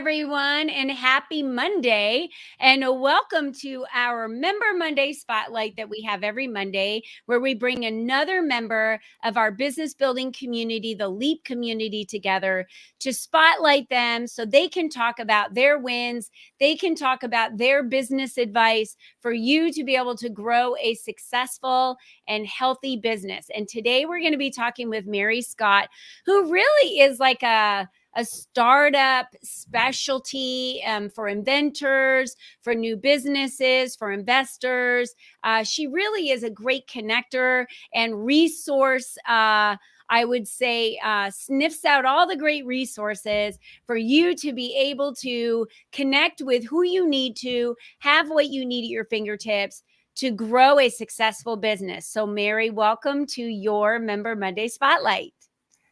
everyone, and happy Monday. And welcome to our Member Monday Spotlight that we have every Monday, where we bring another member of our business building community, the LEAP community, together to spotlight them so they can talk about their wins. They can talk about their business advice for you to be able to grow a successful and healthy business. And today we're going to be talking with Mary Scott, who really is like a startup specialty for inventors, for new businesses, for investors. She really is a great connector and resource. I would say sniffs out all the great resources for you to be able to connect with who you need to, have what you need at your fingertips to grow a successful business. So Mary, welcome to your Member Monday Spotlight.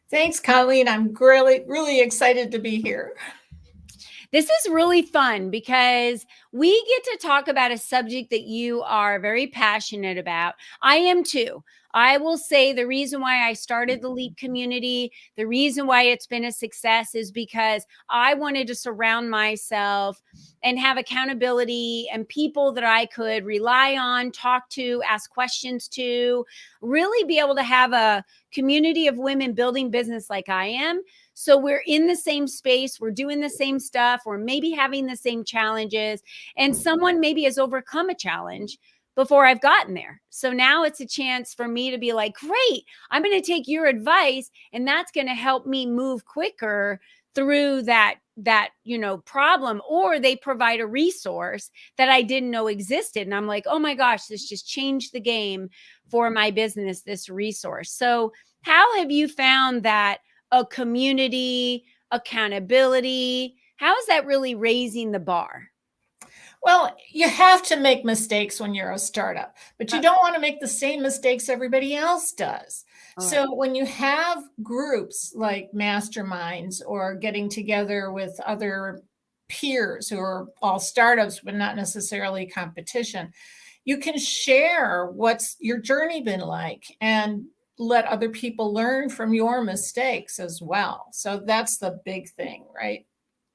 Thanks, Colleen. I'm really excited to be here. This is really fun because we get to talk about a subject that you are very passionate about. I am too. I will say the reason why I started the LEAP community, the reason why it's been a success is because I wanted to surround myself and have accountability and people that I could rely on, talk to, ask questions to, really be able to have a community of women building business like I am. So we're in the same space, we're doing the same stuff, we're maybe having the same challenges, and someone maybe has overcome a challenge before I've gotten there. So now it's a chance for me to be like, great, I'm going to take your advice, and that's going to help me move quicker through that problem. Or they provide a resource that I didn't know existed, and I'm like, oh my gosh, this just changed the game for my business, this resource. So how have you found that a community, accountability, how is that really raising the bar? Well, you have to make mistakes when you're a startup, but you don't want to make the same mistakes everybody else does. So when you have groups like masterminds or getting together with other peers who are all startups, but not necessarily competition, you can share what's your journey been like and let other people learn from your mistakes as well. So that's the big thing, right?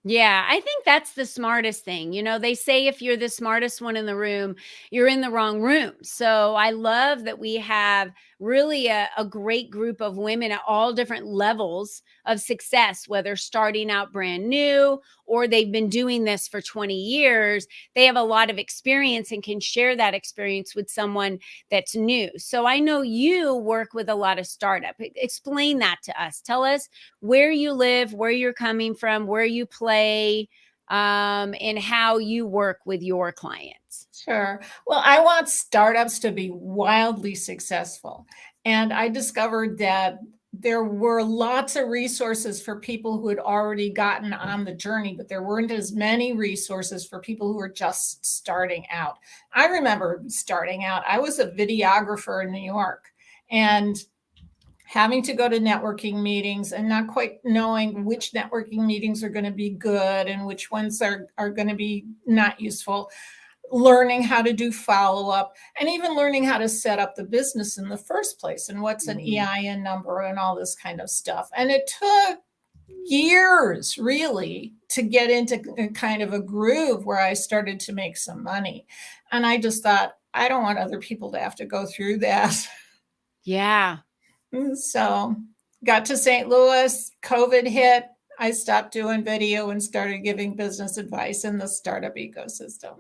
Yeah, I think that's the smartest thing. They say if you're the smartest one in the room, you're in the wrong room. So I love that we have really a great group of women at all different levels of success, whether starting out brand new or they've been doing this for 20 years. They have a lot of experience and can share that experience with someone that's new. So I know you work with a lot of startup. Explain that to us. Tell us where you live, where you're coming from, where you play, and how you work with your clients. Sure. Well, I want startups to be wildly successful. And I discovered that there were lots of resources for people who had already gotten on the journey, but there weren't as many resources for people who were just starting out. I remember starting out, I was a videographer in New York, and having to go to networking meetings and not quite knowing which networking meetings are going to be good and which ones are going to be not useful, learning how to do follow-up, and even learning how to set up the business in the first place and what's an EIN number and all this kind of stuff. And it took years really to get into a kind of a groove where I started to make some money. And I just thought, I don't want other people to have to go through that. Yeah. So got to St. Louis, COVID hit. I stopped doing video and started giving business advice in the startup ecosystem.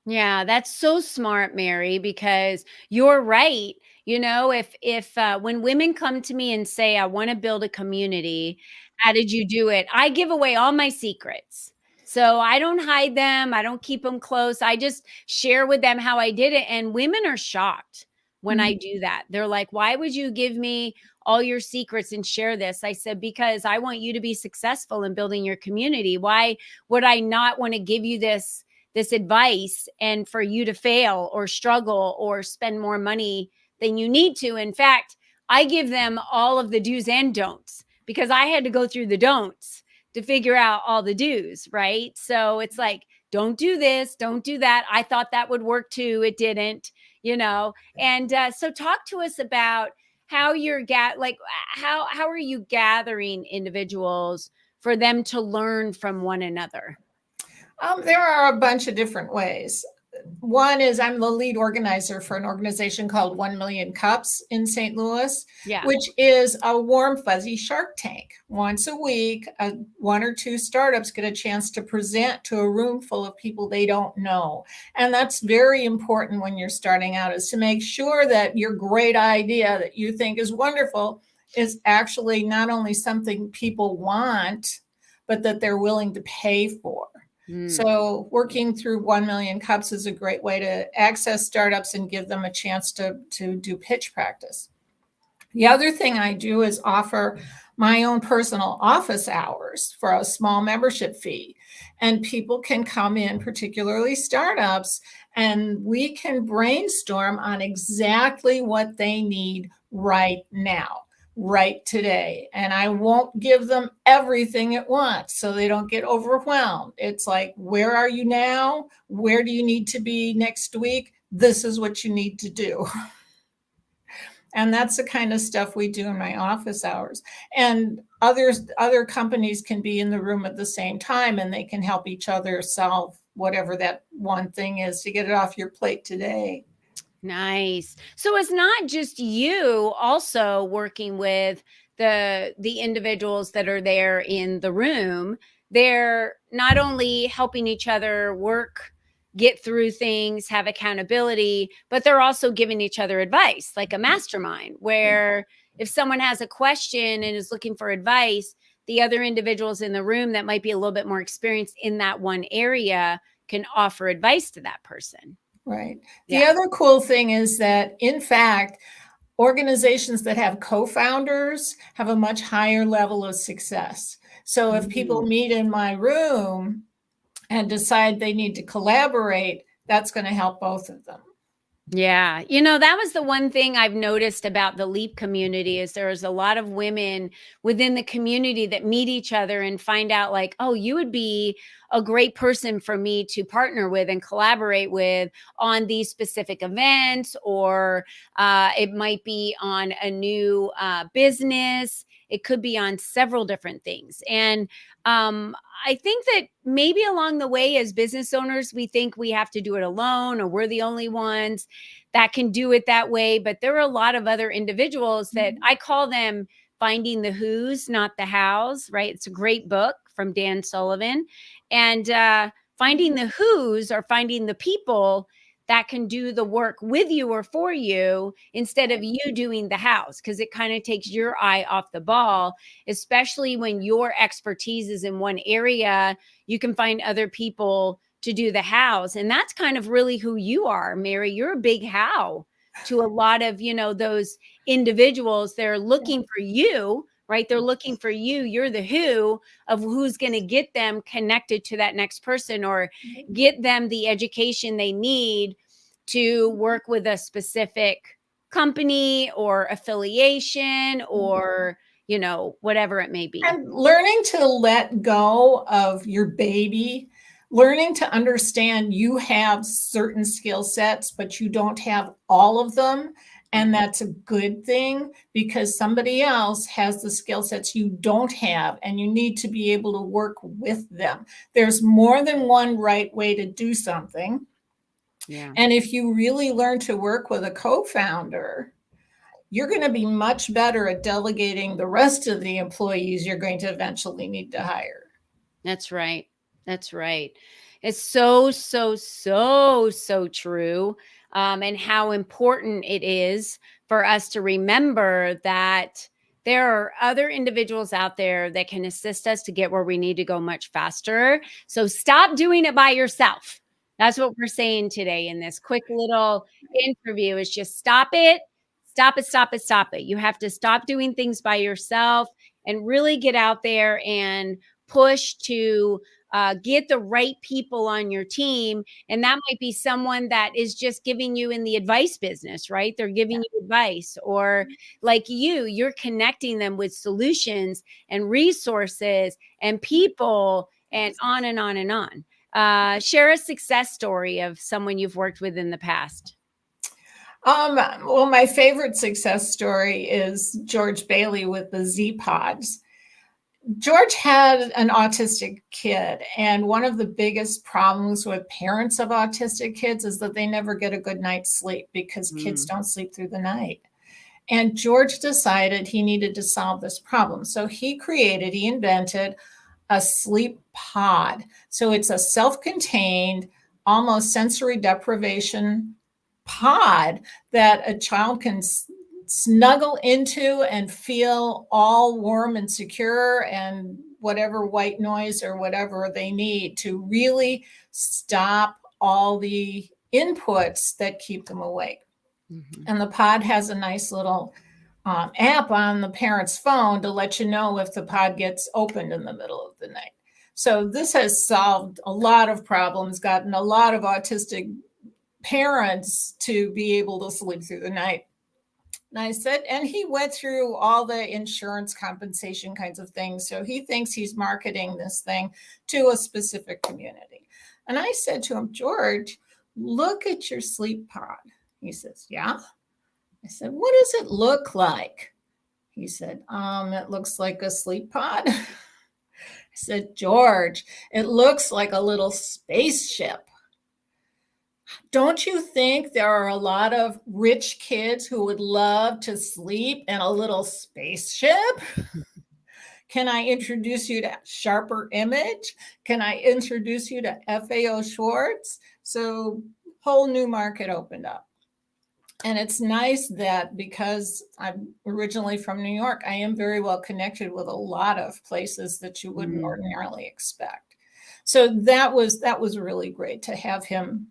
Yeah, that's so smart, Mary, because you're right. If when women come to me and say, I want to build a community, how did you do it? I give away all my secrets. So I don't hide them. I don't keep them close. I just share with them how I did it. And women are shocked when I do that. They're like, why would you give me all your secrets and share this? I said, because I want you to be successful in building your community. Why would I not want to give you this advice and for you to fail or struggle or spend more money than you need to? In fact, I give them all of the do's and don'ts because I had to go through the don'ts to figure out all the do's, right? So it's like, don't do this, don't do that. I thought that would work too. It didn't, And so talk to us about how you're how are you gathering individuals for them to learn from one another? There are a bunch of different ways. One is I'm the lead organizer for an organization called 1 Million Cups in St. Louis, Yeah. which is a warm, fuzzy Shark Tank. Once a week, one or two startups get a chance to present to a room full of people they don't know. And that's very important when you're starting out, is to make sure that your great idea that you think is wonderful is actually not only something people want, but that they're willing to pay for. Mm. So working through 1 Million Cups is a great way to access startups and give them a chance to do pitch practice. The other thing I do is offer my own personal office hours for a small membership fee. And people can come in, particularly startups, and we can brainstorm on exactly what they need right now, right today. And I won't give them everything at once so they don't get overwhelmed. It's like, where are you now? Where do you need to be next week? This is what you need to do. And that's the kind of stuff we do in my office hours. And other companies can be in the room at the same time, and they can help each other solve whatever that one thing is to get it off your plate today. Nice. So it's not just you also working with the individuals that are there in the room. They're not only helping each other work, get through things, have accountability, but they're also giving each other advice, like a mastermind, where if someone has a question and is looking for advice, the other individuals in the room that might be a little bit more experienced in that one area can offer advice to that person. Right. The Yeah. other cool thing is that, in fact, organizations that have co-founders have a much higher level of success. So if people Mm. meet in my room and decide they need to collaborate, that's going to help both of them. Yeah. That was the one thing I've noticed about the LEAP community is there's a lot of women within the community that meet each other and find out like, oh, you would be a great person for me to partner with and collaborate with on these specific events, or it might be on a new business. It could be on several different things. And I think that maybe along the way, as business owners, we think we have to do it alone or we're the only ones that can do it that way. But there are a lot of other individuals that I call them finding the who's, not the hows, right? It's a great book from Dan Sullivan. And finding the who's or finding the people that can do the work with you or for you instead of you doing the hows, because it kind of takes your eye off the ball, especially when your expertise is in one area. You can find other people to do the hows. And that's kind of really who you are, Mary. You're a big how to a lot of, those individuals. They're looking for you, right? They're looking for you. You're the who of who's going to get them connected to that next person or get them the education they need to work with a specific company or affiliation or whatever it may be. And learning to let go of your baby, learning to understand you have certain skill sets, but you don't have all of them. And that's a good thing because somebody else has the skill sets you don't have, and you need to be able to work with them. There's more than one right way to do something. Yeah. And if you really learn to work with a co-founder, you're going to be much better at delegating the rest of the employees you're going to eventually need to hire. That's right. That's right. It's so, so, so, so true. And how important it is for us to remember that there are other individuals out there that can assist us to get where we need to go much faster. So stop doing it by yourself. That's what we're saying today in this quick little interview is just stop it. Stop it, stop it, stop it. You have to stop doing things by yourself and really get out there and push to get the right people on your team. And that might be someone that is just giving you in the advice business, right? They're giving you advice, or like you're connecting them with solutions and resources and people and on and on and on. Share a success story of someone you've worked with in the past. Well, my favorite success story is George Bailey with the Z Pods. George had an autistic kid, and one of the biggest problems with parents of autistic kids is that they never get a good night's sleep because kids Mm. don't sleep through the night. And George decided he needed to solve this problem. So he invented a sleep pod. So it's a self contained, almost sensory deprivation pod that a child can snuggle into and feel all warm and secure and whatever white noise or whatever they need to really stop all the inputs that keep them awake. Mm-hmm. And the pod has a nice little app on the parent's phone to let you know if the pod gets opened in the middle of the night. So this has solved a lot of problems, gotten a lot of autistic parents to be able to sleep through the night. And I said, and he went through all the insurance compensation kinds of things. So he thinks he's marketing this thing to a specific community. And I said to him, George, look at your sleep pod. He says, yeah. I said, what does it look like? He said, it looks like a sleep pod. I said, George, it looks like a little spaceship. Don't you think there are a lot of rich kids who would love to sleep in a little spaceship? Can I introduce you to Sharper Image? Can I introduce you to FAO Schwartz? So whole new market opened up. And it's nice that because I'm originally from New York, I am very well connected with a lot of places that you wouldn't ordinarily expect. So that was really great to have him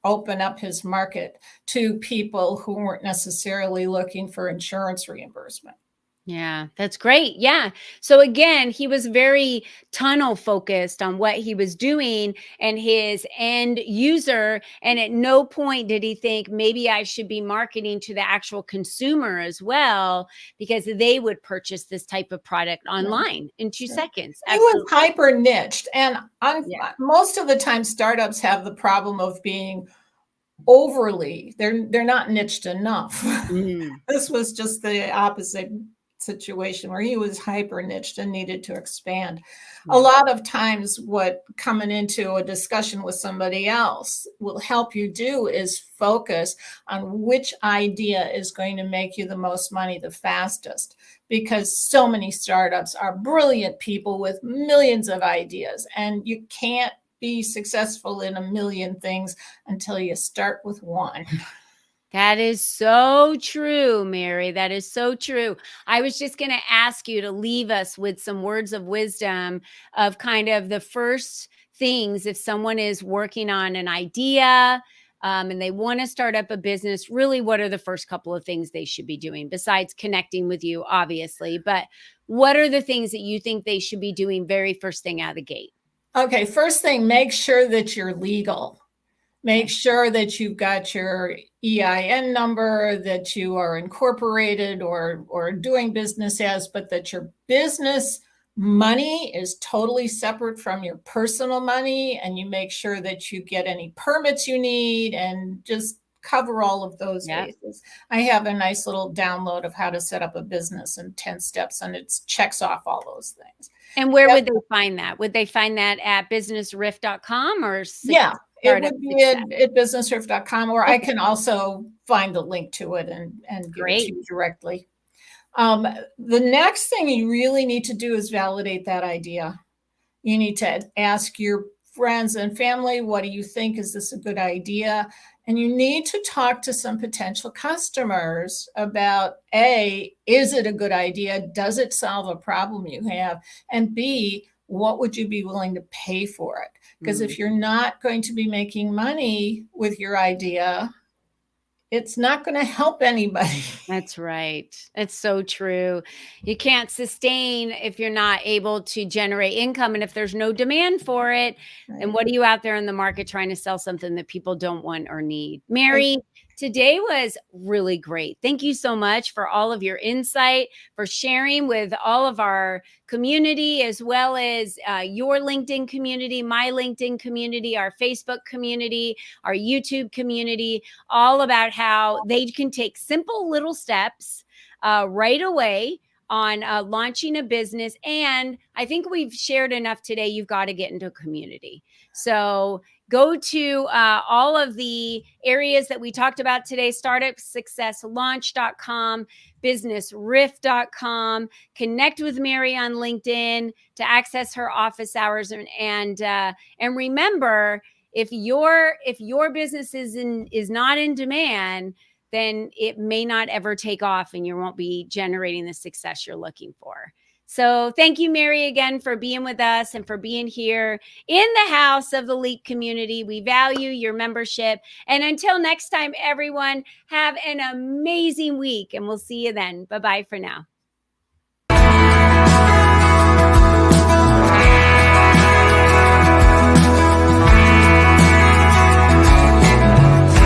open up his market to people who weren't necessarily looking for insurance reimbursement. Yeah, that's great. Yeah. So again, he was very tunnel focused on what he was doing and his end user. And at no point did he think maybe I should be marketing to the actual consumer as well, because they would purchase this type of product Yeah, online in 2 seconds. he was Absolutely. hyper niched. And Yeah. most of the time, startups have the problem of being overly, they're not niched enough. Mm. This was just the opposite situation where he was hyper niched and needed to expand. A Yeah. lot of times, what coming into a discussion with somebody else will help you do is focus on which idea is going to make you the most money the fastest. Because so many startups are brilliant people with millions of ideas, and you can't be successful in a million things until you start with one. That is so true, Mary. That is so true. I was just going to ask you to leave us with some words of wisdom of kind of the first things if someone is working on an idea and they want to start up a business. Really, what are the first couple of things they should be doing besides connecting with you, obviously? But what are the things that you think they should be doing very first thing out of the gate? Okay, first thing, make sure that you're legal. Make Okay. sure that you've got your EIN number, that you are incorporated or doing business as, but that your business money is totally separate from your personal money, and you make sure that you get any permits you need and just cover all of those Yeah. bases. I have a nice little download of how to set up a business in 10 steps, and it checks off all those things. And where Yep. would they find that? Would they find that at businessriff.com or Yeah, it Startup would be Success? at businessriff.com, or I Okay, can also find the link to it and give it to great. you directly. The next thing you really need to do is validate that idea. You need to ask your friends and family, what do you think? Is this a good idea? And you need to talk to some potential customers about A, is it a good idea? Does it solve a problem you have? And B, what would you be willing to pay for it? Because Mm. if you're not going to be making money with your idea, it's not going to help anybody. That's right. It's so true. You can't sustain if you're not able to generate income. And if there's no demand for it, then Right. what are you out there in the market trying to sell something that people don't want or need? I Mary, today was really great. Thank you so much for all of your insight, for sharing with all of our community, as well as your LinkedIn community, my LinkedIn community, our Facebook community, our YouTube community, all about how they can take simple little steps right away on launching a business. And I think we've shared enough today. You've got to get into a community. So go to all of the areas that we talked about today: startupsuccesslaunch.com, businessriff.com. Connect with Mary on LinkedIn to access her office hours. And remember, if your business is not in demand, then it may not ever take off and you won't be generating the success you're looking for. So thank you, Mary, again for being with us and for being here in the house of the LEAP community. We value your membership. And until next time, everyone, have an amazing week, and we'll see you then. Bye-bye for now.